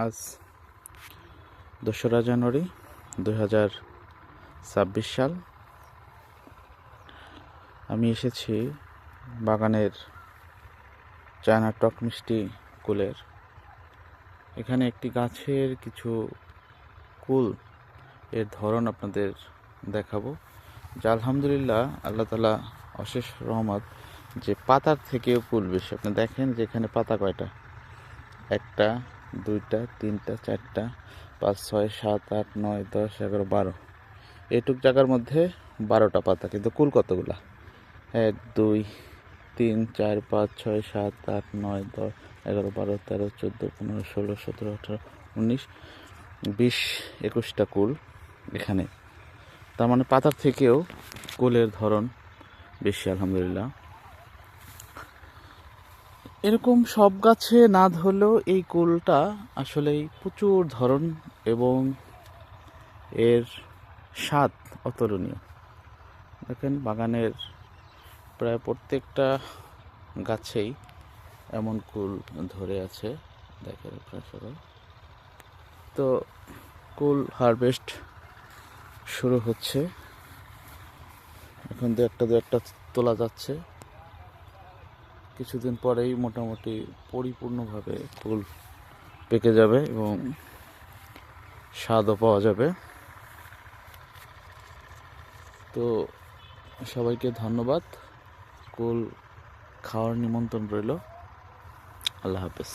আজ 2রা জানুয়ারি 2026 সাল। আমি এসেছি বাগানের চায়না টক মিষ্টি কুলের। এখানে একটি গাছের কিছু কুল এর ধরন আপনাদের দেখাবো, যা আলহামদুলিল্লাহ আল্লাহ তাআলা অশেষ রহমত যে পাতার থেকেও কুল বেশি। আপনি দেখেন যে এখানে পাতা কয়টা, 1টা 2টা 3টা 4টা 5 6 7 8 9 10 11 12। এইটুক জায়গার মধ্যে 12টা পাতা, কিন্তু কুল কতগুলা? 1 2 3 4 5 6 7 8 9 10 11 12 13 14 15 16 17 18 19 20 21টা কুল এখানে। তার মানে পাতার থেকেও কুলের ধরন বেশি আলহামদুলিল্লাহ। এরকম সব গাছে না ধরলেও এই কুলটা আসলেই প্রচুর ধরন এবং এর স্বাদ অতুলনীয়। দেখেন বাগানের প্রায় প্রত্যেকটা গাছেই এমন কুল ধরে আছে, দেখেন আপনারা সবাই। তো কুল হারভেস্ট শুরু হচ্ছে, এখন দু একটা তোলা যাচ্ছে। কিছুদিন পরেই মোটামুটি পরিপূর্ণভাবে কুল পেকে যাবে এবং স্বাদও পাওয়া যাবে। তো সবাইকে ধন্যবাদ। কুল খাওয়ার নিমন্ত্রণ রইল। আল্লাহ হাফেজ।